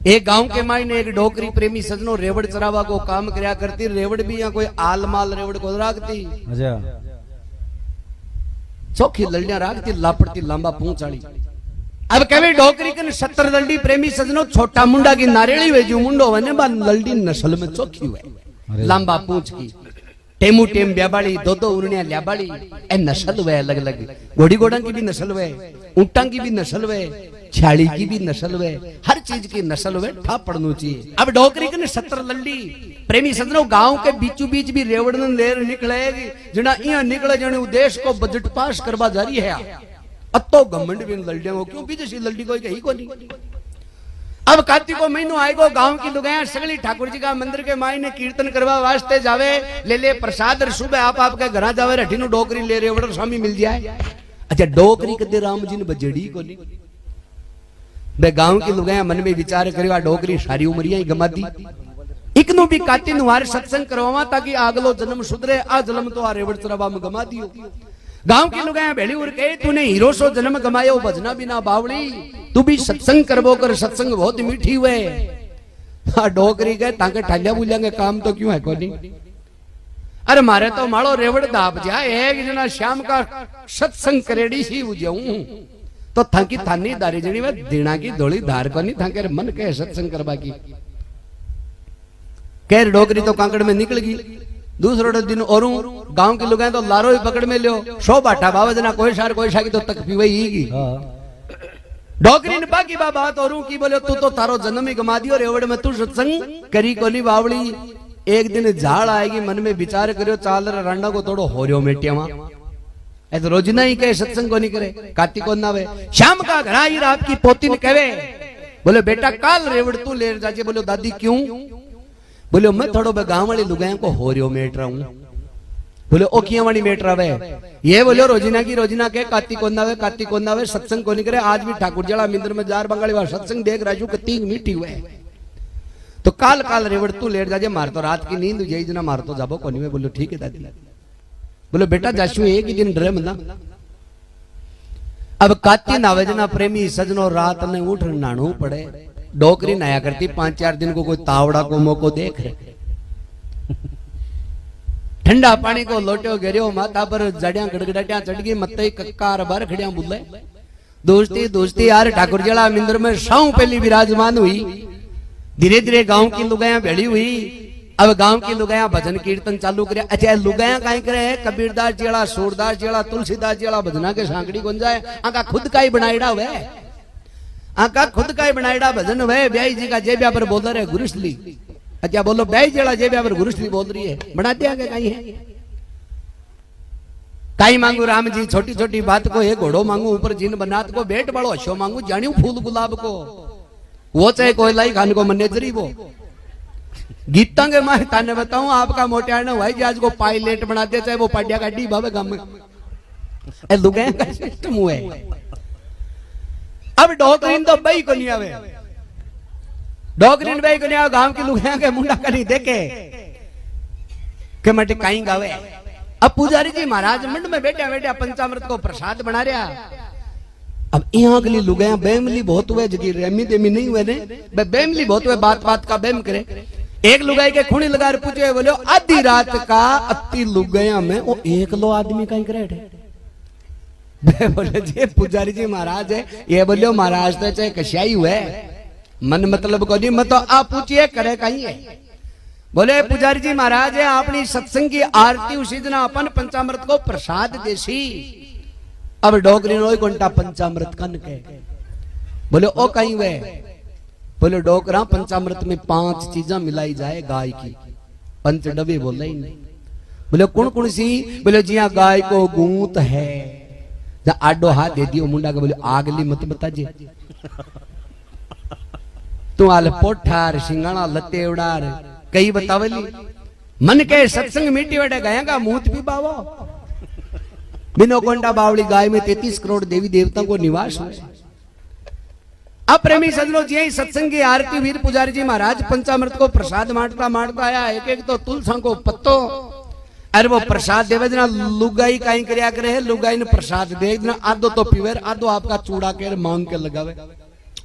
एक गांव के मायने एक डोकरी प्रेमी सजनो रेवड़ चरावा को काम करया करती। रेवड़ भी यहाँ कोई आल माल रेवड़ को राखती, चौखी लड़िया राखती, लापड़ती लांबा पूंछ वाली। अब कहे डोकरी के 70 लल्डी प्रेमी सजनो छोटा मुंडा की नारेली वे जो मुंडो वने बा लल्डी नस्ल में चौखी हुए, लांबा पूंछ की, टेमू टेम ब्याबाड़ी, दो दो उड़निया ल्याबाड़ी। ए नस्ल हुए अलग अलग, घोड़ी घोड़ा की भी नस्ल हुए, ऊंटा की भी नस्ल हुए, छाड़ी की भी नस्ल हुए, हर चीज की नस्ल हुए, ठा पड़नू चाहिए। अब डोकरी के 70 लल्डी प्रेमी सजनो गांव के बीचों बीच भी रेवड़न लेर निकलेगी, जना इया निकले जने देश को बजट पास करवा जारी है। अतो घमंड भी लल्डियों को क्यों बीजे सी लल्डी कोई कही को नहीं। अब कार्तिक को महीनो आएगो, गांव की लुगाया सगली ठाकुर जी का मंदिर के मायने कीर्तन करवा वास्ते जावे, ले ले प्रसाद। सुबह आप के घर जावे, रठीनु डोकरी ले रेवड़ स्वामी मिल जाए। अच्छा डोकरी कदे राम जी ने बजेड़ी को नहीं। बे गांव की लुगाया मन में विचार करियो, आ डोकरी सारी उमरिया ही गमा दी। इकनु भी काती नुहार सत्संग करवावा ताकि आगलो जन्म सुधरे। आ जन्म तो आ रेवड़ चरावा में गमा दियो। गांव की लुगाया भेड़ी उड़ के तूने हीरो सो जन्म गमायो, भजना बिना बावड़ी, तू भी सत्संग करबो कर, सत्संग बहुत मीठी हुए। हाँ डोकरी गए ताके ठालिया बुलेंगे, काम तो क्यों है कोनी। अरे मारे तो माड़ो रेवड़ दाब जाए, एक जना श्याम का सत्संग करेड़ी सी बुझाऊं तो थाकी थानी दारी जनी में दिना की धोली धार कोनी, थाके मन के सत्संग करबा की। कैर डोकरी तो कांकड़ में निकल गई। दूसरो दिन और गांव के लोग तो लारो ही पकड़ में लियो, 100 बाटा बाबा कोई सार कोई की तो तक पीवे ही। डोकरी ने बाकी बात और की बोले तू तो तारो जन्म ही गमा दियो, रेवड़ में तू सत्संग करी कोनी बावड़ी। एक दिन झाड़ आएगी, मन में विचार करियो चाल रांडा को तोड़ो होरियो मेटिया वहां ऐसे रोजना ही कहे सत्संग को नहीं करे। कार्तिक को ना वे शाम का घर आई रात की पोती ने कहे, बोले बेटा काल रेवड़ तू ले जाजे। बोलो दादी क्यों? बोले मैं थोड़ो गांव वाली लुगाया को होरियो मेट रहा हूं। बोले ओ किया वाली मेट रहा है ये? बोलो रोजिना की रोजिना के कार्तिक को ना वे सत्संग को नहीं करे। आज भी ठाकुर जड़ा मिंदर में जार बंगाली वाला सत्संग देख राजू कती मीठी हुए तो काल काल रेवड़ तू लेट जाजे, मार तो रात की नींद यही जना मार तो जाबो कोनी में। बोलो ठीक है दादी। बोलो बेटा जाशु एक ही दिन डरे मना। अब काती नावेजना प्रेमी सजनो रात ने उठ नानू पड़े। डोकरी नया करती 5-4 दिन को कोई तावड़ा को मौको देख रहे। ठंडा पानी को लोटो गिरियो माथा पर, जड़िया गड़गड़ाटिया चढ़ गई, मत कक्कार बार खड़िया बुले। दोस्ती दोस्ती यार ठाकुर जड़ा मिंदर में साऊ पहली विराजमान हुई। धीरे धीरे गांव की लुगाया भेड़ी हुई। अब गांव की लुगाया भजन कीर्तन चालू करे। अच्छा लुगाया कहीं करे कबीरदास जेड़ा, सूरदास जेड़ा, तुलसीदास जेड़ा भजना के सांकड़ी गुन जाए। आका खुद का ही बनाईड़ा हुए, आका खुद का ही बनाईड़ा भजन हुए। ब्याई जी का जेबिया पर बोल रहे गुरुसली। अच्छा बोलो ब्याई जेड़ा जेबिया पर गुरुसली बोल रही है, बना दिया के कहीं है? कहीं मांगू राम जी छोटी छोटी बात को, एक घोड़ो मांगू ऊपर जिन बनात को, बेट बड़ो अशो मांगू जानियो फूल गुलाब को। वो चाहे कोई लाई खान को मैनेजरी वो गीता के माए ताने बताऊं आपका मोटियार ने भाई जी आज को पायलट बना दिया, चाहे वो पाडिया गाड़ी बाबे गांव में ए लुगाया का सिस्टम हुए। अब डोकरीन तो बई को नहीं आवे, डोकरीन बई को नहीं आवे। गांव की लुगाया के मुंडा कहीं देखे के मटे कहीं गावे। अब पुजारी जी महाराज मंड में बैठा बैठा पंचामृत को प्रसाद बना रहा। अब यहाँ के लिए लुगाया बेमली बहुत हुए, जगह रेमी देमी नहीं हुए ने, बेमली बहुत हुए, बात बात का बेम करे। एक लुगाई के खूनी लगा पूछे, बोलो आधी रात का अति लुगाया में वो एक लो आदमी कहीं करे। बोले जी पुजारी जी महाराज है ये। बोलो महाराज तो चाहे कश्याई हुए मन मतलब को नहीं, मतलब आप पूछिए करे कहीं है। बोले पुजारी जी महाराज है अपनी सत्संग की आरती उसी दिन अपन पंचामृत को प्रसाद देसी। अब डोगरी नो घंटा पंचामृत कन के। बोले ओ कहीं वे? बोले डोकरा पंचामृत में 5 चीजा मिलाई जाए गाय की, 5 डबे बोले ही नहीं। बोले कौन कौन सी? बोले जिया गाय को गूंत है, जा आडो हाथ दे दियो मुंडा के। बोले आगली मत बताजे तू आल पोठार सिंगाना लते उड़ार कई बतावली। मन के सत्संग मीठी वटे गया का मूत भी बावो। बिनो कोंडा बावली गाय में 33 करोड़ देवी देवता को निवास है। अब प्रेमी सजनो जी सत्संग की आरती वीर पुजारी जी महाराज पंचामृत को प्रसाद मांटता मांटता आया। एक एक तो तुलसा को पत्तो, अरे वो प्रसाद देवे जना लुगाई कहीं करया करे है। लुगाई ने प्रसाद दे देना, आधो तो पीवे, आधो आपका चूड़ा के मांग के लगावे।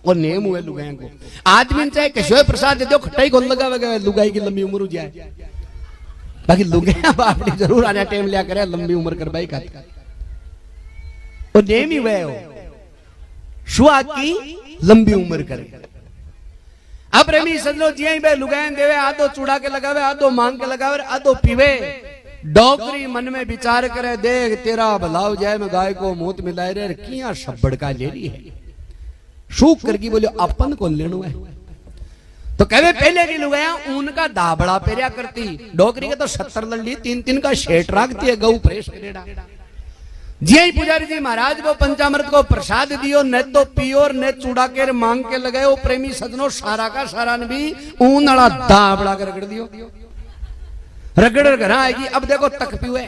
और नेम हुए लुगाई को आदमी चाहे कशो प्रसाद दे दो खटाई को लगावे लुगाई की लंबी उम्र हो जाए बाकी लुगाई बापड़ी जरूर आने टाइम लिया करे लंबी उम्र कर भाई का और नेम ही हुए हो शुआ की लंबी उम्र करे अब प्रेमी सजनो जी बे लुगाई देवे आधो चूड़ा के लगावे आधो मांग के लगावे आधो पीवे डोकरी मन में विचार करे देख तेरा भलाव जाए में गाय को मूत मिलाए रे किया शब्बड़ का ले रही है शूक करके बोले अपन को लेनो है तो कहे पहले की लुगाया उनका दाबड़ा पेरिया करती डोकरी के तो 70 लंडी 3-3 का शेट रखती है गऊ प्रेस करेड़ा जी पुजारी जी महाराज वो पंचामृत को प्रसाद दियो न तो पियो और न चूड़ा के मांग के लगाए वो प्रेमी सजनो सारा का सारा ने भी ऊन वाला दाबड़ा कर रगड़ दियो रगड़ घर आएगी अब देखो तक पीवे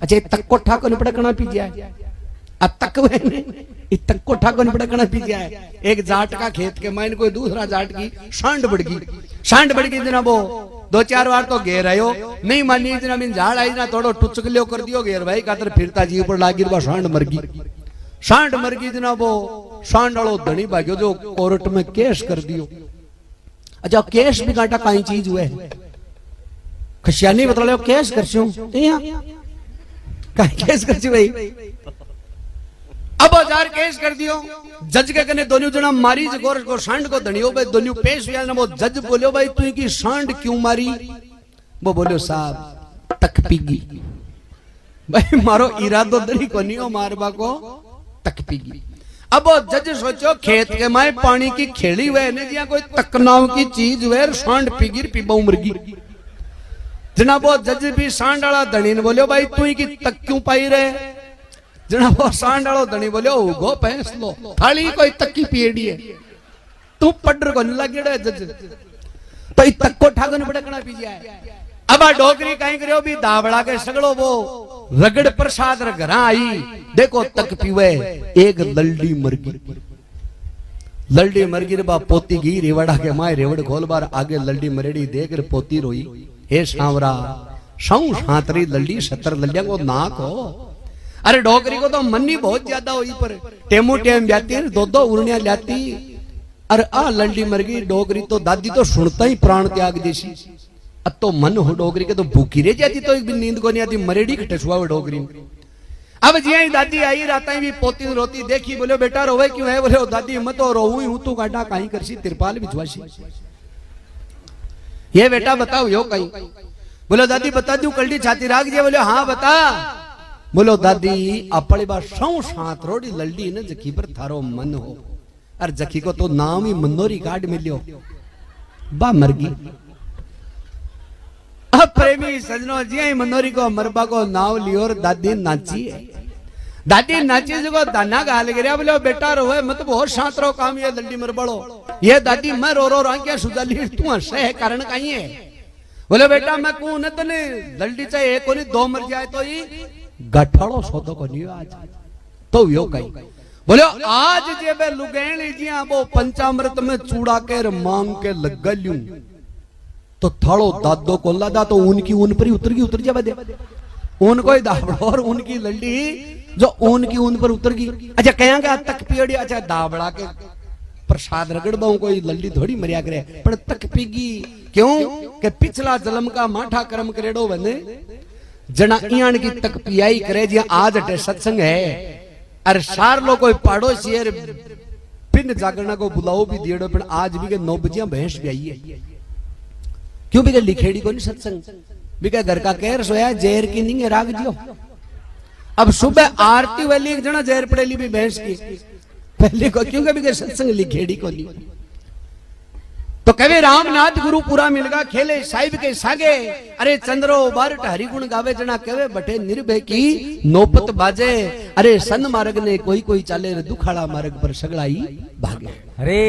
अच्छा तक को ठाको ने पड़कना पी जाए तक तक को ठाको ने पड़कना पी जाए एक जाट का खेत के माइन कोई दूसरा जाट की सांड बढ़ गई जना वो 2-4 बार तो घेर आयो नहीं मानी जना मिन झाड़ आई ना थोड़ो टुचक लियो कर दियो घेर भाई कातर फिरता जी ऊपर लागी बा सांड मर गई जना वो सांड वालो धनी भाग्यो जो कोर्ट में केस कर दियो अच्छा केस भी काटा कई चीज हुए खशियानी बता लो केस करछो कहीं केस करछी भाई अब 1000 केस कर दियो जज के कने दोनों जना मारी गोर को सांड को धनियो भाई दोनों पेश हुआ ना वो जज बोलियो भाई तू की सांड क्यों मारी वो बोलियो साहब तक पीगी भाई मारो इरादो दरी को नहीं हो मारबा को तक पीगी अब वो जज सोचो खेत के माए पानी की खेड़ी हुए ने जिया कोई तकनाव की चीज हुए सांड पीगी पीबा उमरगी जनाब वो जज भी सांड वाला धनी ने बोलियो भाई तू की तक क्यों पाई रहे जनाब वो सांड वालो धनी बोलियो गो भैंस लो थाली कोई तक्की पीड़ी है तू पड्डर को नहीं लगेड़ा जज तो ई तक को ठाको ने पड़कना पी जाए अब आ डोकरी कहीं करियो भी दावड़ा के सगड़ो वो रगड़ प्रसाद रे घर आई देखो तक पीवे एक लल्डी मरगी रे बा पोती गी रेवड़ा के माए रेवड़ खोल बार आगे लल्डी मरेड़ी देख रे पोती रोई हे सांवरा सौ सातरी लल्डी 70 लल्डिया को नाक हो अरे डोकरी को तो मन्नी बहुत ज्यादा हुई पर टेमो टेम जाती दो उड़निया जाती अरे आ लल्डी मर गई डोकरी तो दादी तो सुनता ही प्राण त्याग देसी अब तो मन हो डोकरी के तो भूखी रह जाती तो एक भी नींद को नहीं आती मरेड़ी खटसुआ हुआ डोकरी अब जी ही दादी आई रात भी पोती रोती देखी बोले बेटा रोवे क्यों है बोले दादी मत तो रोऊ हूं तू काटा कहीं करसी तिरपाल बिछवासी ये बेटा बताओ यो कहीं बोलो दादी बता दू कल्टी छाती राख दिया बोले हाँ बता बोलो दादी अपने बार सौ सात रोड़ी लल्डी न जखी पर थारो मन हो और जखी को तो नाम ही मनोरी कार्ड मिलियो बा मरगी अब प्रेमी सजनो जी मनोरी को मरबा को नाव लियो और दादी नाची जो दाना गाल गिरा बोले बेटा रोए मत बहुत शांत रहो काम ये लल्डी मर बड़ो ये दादी मैं रो क्या सुधाली तू हंसे है कारण कहीं है बोले बेटा मैं कू न तने लल्डी चाहे एक कोनी 2 मर जाए तो ही गठाड़ो सौदो को नहीं आज तो यो कहीं बोले आज जे बे लुगेणी जिया वो पंचामृत में चूड़ा के मांग के लगल्यू तो थोड़ो दादो को लादा तो उनकी ऊन पर ही उतर जावे दे उनको ही दाबड़ो और उनकी लल्डी जो ऊन की ऊन पर उतर गई अच्छा कहेंगे तक पियड़ी अच्छा दाबड़ा के प्रसाद रगड़बाऊ कोई लल्डी थोड़ी मरिया करे पर तक पीगी क्यों के पिछला जन्म का माठा कर्म करेड़ो बने जना इयान की तक पियाई करे जी आज अटे सत्संग है अरे सार लो कोई पड़ोसी है पिन जागरना को बुलाओ भी दियो पर आज भी के 9 बजे भैंस भी आई है क्यों भी के लिखेड़ी को नहीं सत्संग भी के घर का कहर सोया जहर की नहीं राग दियो अब सुबह आरती वाली एक जना जहर पड़ेली भी भैंस की पहले को क्यों भी के सत्संग लिखेड़ी को नहीं तो कवि रामनाथ गुरु पूरा मिलगा खेले साहिब के सागे अरे चंद्रो बारट हरिगुण गावे जना कवे बटे निर्भय की नौपत बाजे अरे सन मार्ग ने कोई चाले रे दुखाड़ा मार्ग पर सगड़ाई भागे अरे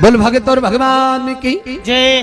बोल भागे तोर भगवान की जय।